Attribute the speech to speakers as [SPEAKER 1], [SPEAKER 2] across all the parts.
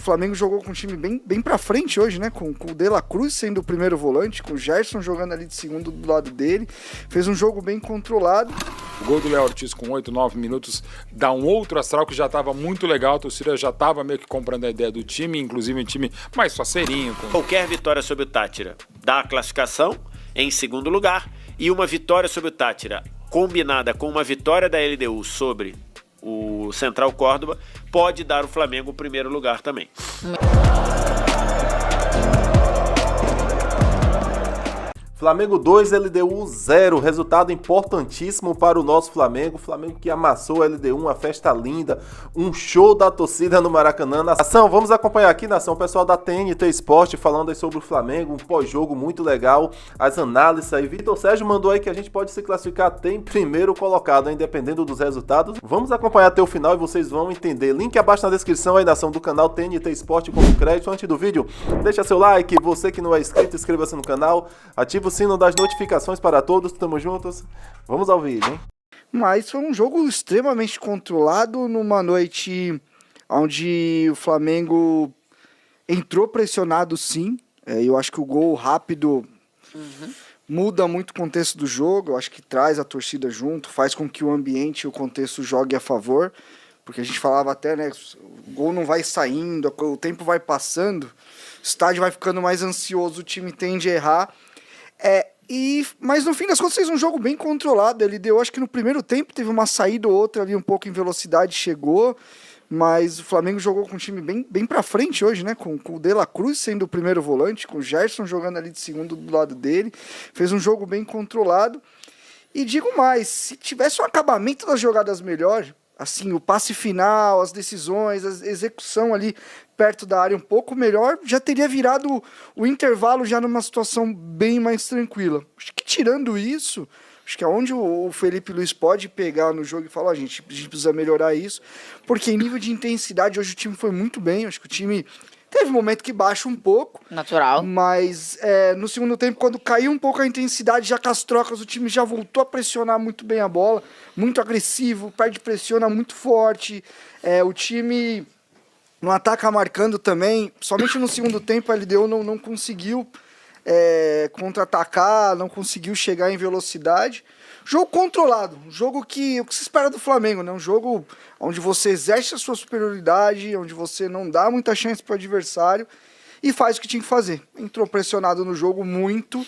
[SPEAKER 1] O Flamengo jogou com um time bem pra frente hoje, né? Com o De La Cruz sendo o primeiro volante, com o Gerson jogando ali de segundo do lado dele. Fez um jogo bem controlado.
[SPEAKER 2] O gol do Léo Ortiz com 8, 9 minutos dá um outro astral que já estava muito legal. A torcida já estava meio que comprando a ideia do time, inclusive um time mais faceirinho.
[SPEAKER 3] Qualquer vitória sobre o Táchira dá a classificação em segundo lugar. E uma vitória sobre o Táchira combinada com uma vitória da LDU sobre o Central Córdoba pode dar o Flamengo o primeiro lugar também.
[SPEAKER 4] Flamengo 2, LDU 0, resultado importantíssimo para o nosso Flamengo. Flamengo que amassou a LDU, uma festa linda, um show da torcida no Maracanã. Nação, vamos acompanhar aqui, Nação, o pessoal da TNT Esporte falando aí sobre o Flamengo, um pós-jogo muito legal, as análises aí. Vitor Sérgio mandou aí que a gente pode se classificar até em primeiro colocado, hein, dependendo dos resultados. Vamos acompanhar até o final e vocês vão entender. Link abaixo na descrição aí, Nação, do canal TNT Esporte como crédito. Antes do vídeo, deixa seu like, você que não é inscrito, inscreva-se no canal, ativa o sino das notificações para todos, tamo juntos, vamos ao vídeo, hein?
[SPEAKER 1] Mas foi um jogo extremamente controlado, numa noite onde o Flamengo entrou pressionado sim. Eu acho que o gol rápido muda muito o contexto do jogo, eu acho que traz a torcida junto, faz com que o ambiente e o contexto jogue a favor, porque a gente falava até, né, o gol não vai saindo, o tempo vai passando, o estádio vai ficando mais ansioso, o time tende a errar. Mas no fim das contas fez um jogo bem controlado. Ele deu, acho que no primeiro tempo teve uma saída ou outra ali um pouco em velocidade, chegou, mas o Flamengo jogou com um time bem pra frente hoje, né? Com o De La Cruz sendo o primeiro volante, com o Gerson jogando ali de segundo do lado dele. Fez um jogo bem controlado. E digo mais, se tivesse um acabamento das jogadas melhor, assim, o passe final, as decisões, a execução ali perto da área um pouco melhor, já teria virado o intervalo já numa situação bem mais tranquila. Acho que tirando isso, acho que é onde o Felipe Luiz pode pegar no jogo e falar, a gente precisa melhorar isso, porque em nível de intensidade hoje o time foi muito bem, acho que o time teve um momento que baixa um pouco.
[SPEAKER 5] Natural.
[SPEAKER 1] Mas no segundo tempo, quando caiu um pouco a intensidade, já com as trocas, o time já voltou a pressionar muito bem a bola, muito agressivo, perde pressiona muito forte. O time no ataque marcando também, somente no segundo tempo a LDU não conseguiu contra-atacar, não conseguiu chegar em velocidade. Jogo controlado, um jogo que o que se espera do Flamengo, né? Um jogo onde você exerce a sua superioridade, onde você não dá muita chance para o adversário e faz o que tinha que fazer. Entrou pressionado no jogo muito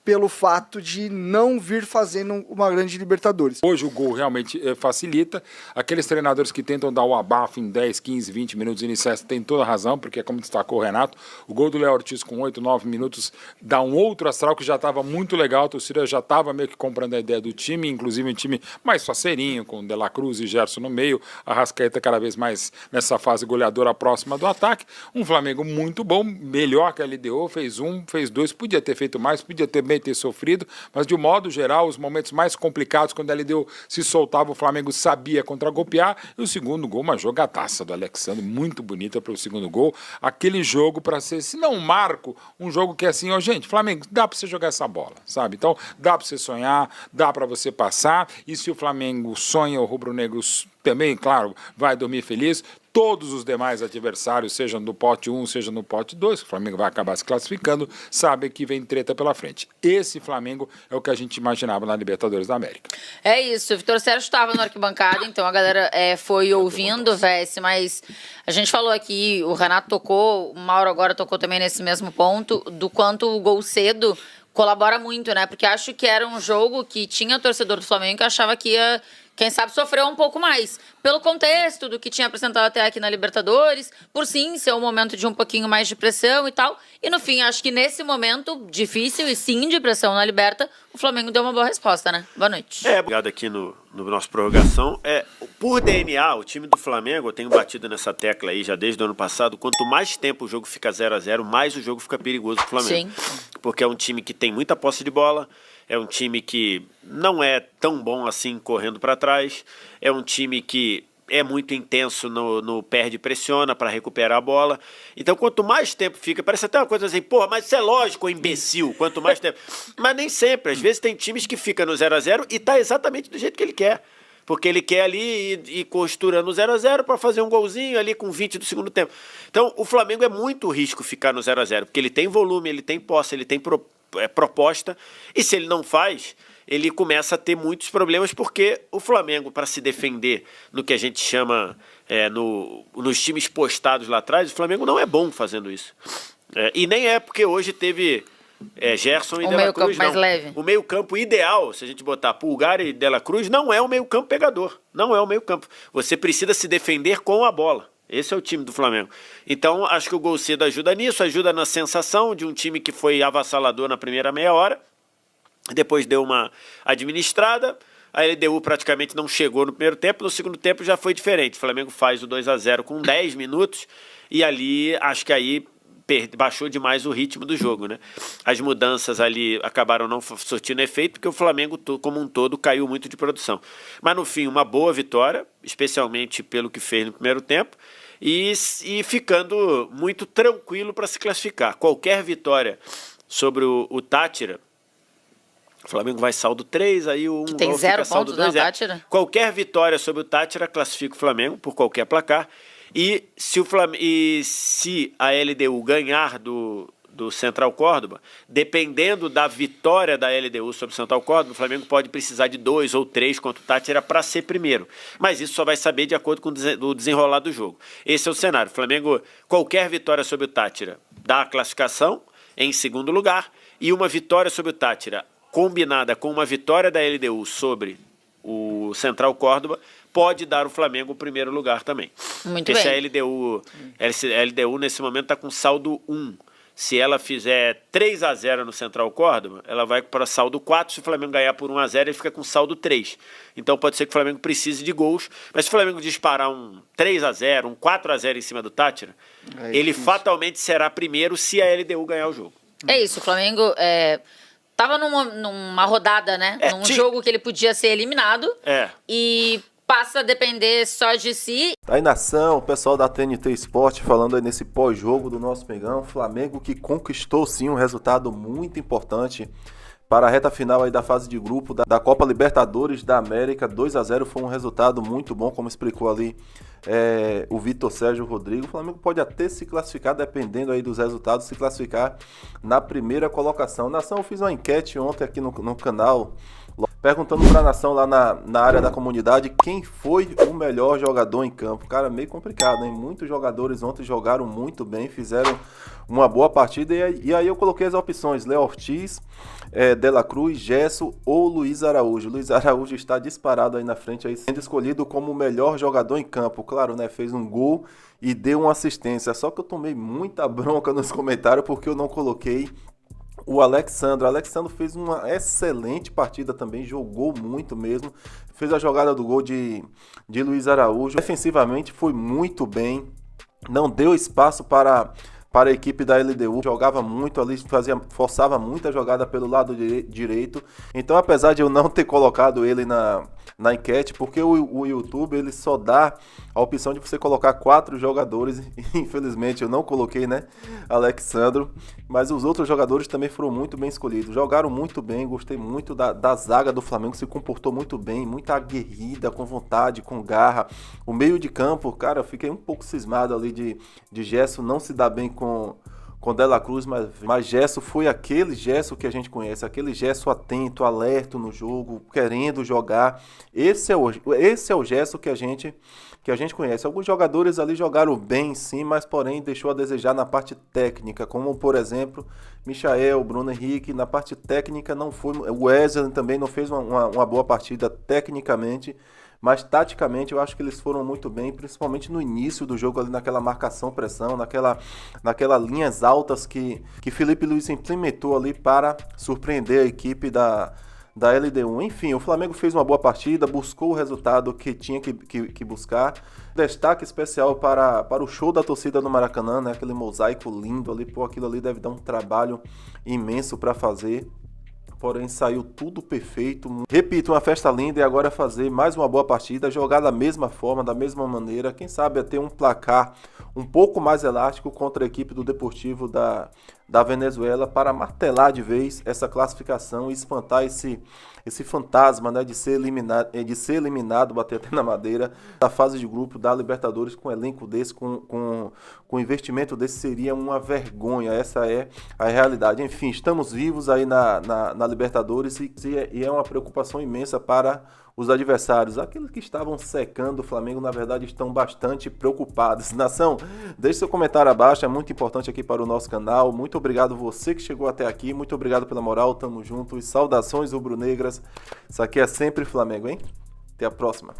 [SPEAKER 1] pelo fato de não vir fazendo uma grande Libertadores.
[SPEAKER 2] Hoje o gol realmente facilita. Aqueles treinadores que tentam dar o abafo em 10, 15, 20 minutos iniciais têm toda a razão, porque é como destacou o Renato, o gol do Léo Ortiz com 8, 9 minutos dá um outro astral que já estava muito legal, a torcida já estava meio que comprando a ideia do time, inclusive um time mais faceirinho, com De La Cruz e Gerson no meio, a Arrascaeta cada vez mais nessa fase goleadora próxima do ataque. Um Flamengo muito bom, melhor que a LDU, fez 1, fez 2, podia ter feito mais, podia ter sofrido, mas de um modo geral, os momentos mais complicados, quando a LDU se soltava, o Flamengo sabia contra-golpear, e o segundo gol, uma jogadaça do Alexandre, muito bonita para o segundo gol, aquele jogo para ser, se não um marco, um jogo que é assim, ó, gente, Flamengo, dá para você jogar essa bola, sabe? Então, dá para você sonhar, dá para você passar, e se o Flamengo sonha, o rubro-negro também, claro, vai dormir feliz. Todos os demais adversários, seja no pote 1, seja no pote 2, o Flamengo vai acabar se classificando, sabem que vem treta pela frente. Esse Flamengo é o que a gente imaginava na Libertadores da América.
[SPEAKER 5] É isso, o Vitor Sérgio estava na arquibancada, então a galera foi ouvindo, Vesse, mas a gente falou aqui, o Renato tocou, o Mauro agora tocou também nesse mesmo ponto, do quanto o gol cedo colabora muito, né? Porque acho que era um jogo que tinha torcedor do Flamengo que achava que ia, quem sabe, sofrer um pouco mais. Pelo contexto do que tinha apresentado até aqui na Libertadores, por sim ser um momento de um pouquinho mais de pressão e tal. E no fim, acho que nesse momento difícil e sim de pressão na Liberta, o Flamengo deu uma boa resposta, né? Boa noite.
[SPEAKER 3] Obrigado aqui no nosso prorrogação. Por DNA, o time do Flamengo, eu tenho batido nessa tecla aí já desde o ano passado, quanto mais tempo o jogo fica 0-0, mais o jogo fica perigoso pro Flamengo.
[SPEAKER 5] Sim.
[SPEAKER 3] Porque é um time que tem muita posse de bola, é um time que não é tão bom assim correndo para trás, é um time que é muito intenso no perde e pressiona para recuperar a bola. Então, quanto mais tempo fica, parece até uma coisa assim, porra, mas isso é lógico, imbecil, quanto mais tempo. Mas nem sempre, às vezes tem times que ficam no 0-0 e tá exatamente do jeito que ele quer. porque ele quer ali ir costurando 0-0 para fazer um golzinho ali com 20 do segundo tempo. Então, o Flamengo é muito risco ficar no 0-0, porque ele tem volume, ele tem posse, ele tem proposta, e se ele não faz, ele começa a ter muitos problemas, porque o Flamengo, para se defender no que a gente chama nos times postados lá atrás, o Flamengo não é bom fazendo isso. E nem é porque hoje teve Gerson e
[SPEAKER 5] O
[SPEAKER 3] De La Cruz,
[SPEAKER 5] meio-campo mais leve.
[SPEAKER 3] O meio-campo ideal, se a gente botar Pulgar e De La Cruz, não é o meio-campo pegador. Não é o meio-campo. Você precisa se defender com a bola. Esse é o time do Flamengo. Então, acho que o gol cedo ajuda nisso, ajuda na sensação de um time que foi avassalador na primeira meia hora, depois deu uma administrada, a LDU praticamente não chegou no primeiro tempo, no segundo tempo já foi diferente. O Flamengo faz o 2-0 com 10 minutos, e ali, acho que aí baixou demais o ritmo do jogo, né? As mudanças ali acabaram não surtindo efeito, porque o Flamengo como um todo caiu muito de produção. Mas no fim, uma boa vitória, especialmente pelo que fez no primeiro tempo, e ficando muito tranquilo para se classificar. Qualquer vitória sobre o Táchira, o Flamengo vai saldo 3, aí o 1
[SPEAKER 5] tem 0 pontos na Táchira.
[SPEAKER 3] Qualquer vitória sobre o Táchira classifica o Flamengo por qualquer placar. E se a LDU ganhar do Central Córdoba, dependendo da vitória da LDU sobre o Central Córdoba, o Flamengo pode precisar de 2 ou 3 contra o Táchira para ser primeiro. Mas isso só vai saber de acordo com o desenrolar do jogo. Esse é o cenário. O Flamengo, qualquer vitória sobre o Táchira dá a classificação em segundo lugar, e uma vitória sobre o Táchira combinada com uma vitória da LDU sobre o Central Córdoba pode dar o Flamengo o primeiro lugar também.
[SPEAKER 5] Muito
[SPEAKER 3] porque
[SPEAKER 5] bem.
[SPEAKER 3] se a LDU nesse momento está com saldo 1. Se ela fizer 3-0 no Central Córdoba, ela vai para saldo 4. Se o Flamengo ganhar por 1-0, ele fica com saldo 3. Então pode ser que o Flamengo precise de gols. Mas se o Flamengo disparar um 3-0, um 4-0 em cima do Táchira, ele fatalmente será primeiro se a LDU ganhar o jogo.
[SPEAKER 5] É isso, o Flamengo tava numa rodada, né? Num jogo que ele podia ser eliminado. E passa a depender só de si.
[SPEAKER 4] Aí, nação, o pessoal da TNT Sport falando aí nesse pós-jogo do nosso Mengão. Flamengo que conquistou sim um resultado muito importante para a reta final aí da fase de grupo da Copa Libertadores da América. 2-0 foi um resultado muito bom, como explicou ali o Vitor Sérgio Rodrigo. O Flamengo pode até se classificar, dependendo aí dos resultados, se classificar na primeira colocação. Nação, eu fiz uma enquete ontem aqui no canal, perguntando para a Nação lá na área da comunidade quem foi o melhor jogador em campo. Cara, meio complicado, hein? Muitos jogadores ontem jogaram muito bem, fizeram uma boa partida. E aí eu coloquei as opções: Léo Ortiz, De La Cruz, Gerson ou Luiz Araújo. Luiz Araújo está disparado aí na frente, aí sendo escolhido como o melhor jogador em campo. Claro, né? Fez um gol e deu uma assistência. Só que eu tomei muita bronca nos comentários porque eu não coloquei o Alexandro. O Alexandro fez uma excelente partida também, jogou muito mesmo. Fez a jogada do gol de Luiz Araújo. Defensivamente foi muito bem, não deu espaço para a equipe da LDU, jogava muito ali, forçava muita jogada pelo lado direito. Então, apesar de eu não ter colocado ele na enquete, porque o YouTube ele só dá a opção de você colocar 4 jogadores, infelizmente eu não coloquei, né, Alexandro, mas os outros jogadores também foram muito bem escolhidos, jogaram muito bem, gostei muito da zaga do Flamengo, se comportou muito bem, muito aguerrida, com vontade, com garra. O meio de campo, cara, eu fiquei um pouco cismado ali de Gerson não se dar bem com De La Cruz, mas Gerson foi aquele Gerson que a gente conhece, aquele Gerson atento, alerta no jogo, querendo jogar. Esse é o Gerson que a gente conhece. Alguns jogadores ali jogaram bem, sim, mas porém deixou a desejar na parte técnica, como por exemplo, Michael, Bruno Henrique, na parte técnica não foi. O Wesley também não fez uma boa partida tecnicamente. Mas taticamente eu acho que eles foram muito bem, principalmente no início do jogo, ali naquela marcação-pressão, naquela linhas altas que Felipe Luiz implementou ali para surpreender a equipe da LDU. Enfim, o Flamengo fez uma boa partida, buscou o resultado que tinha que buscar. Destaque especial para o show da torcida no Maracanã, né? Aquele mosaico lindo ali, aquilo ali deve dar um trabalho imenso para fazer. Porém, saiu tudo perfeito. Repito, uma festa linda, e agora fazer mais uma boa partida, jogar da mesma forma, da mesma maneira. Quem sabe até um placar um pouco mais elástico contra a equipe do Deportivo da da Venezuela para martelar de vez essa classificação e espantar esse fantasma, né, de ser eliminado, bater até na madeira, da fase de grupo da Libertadores. Com um elenco desse, com um investimento desse, seria uma vergonha. Essa é a realidade. Enfim, estamos vivos aí na Libertadores e é uma preocupação imensa para os adversários. Aqueles que estavam secando o Flamengo, na verdade, estão bastante preocupados. Nação, deixe seu comentário abaixo, é muito importante aqui para o nosso canal. Muito obrigado você que chegou até aqui, muito obrigado pela moral, tamo junto e saudações rubro-negras. Isso aqui é sempre Flamengo, hein? Até a próxima.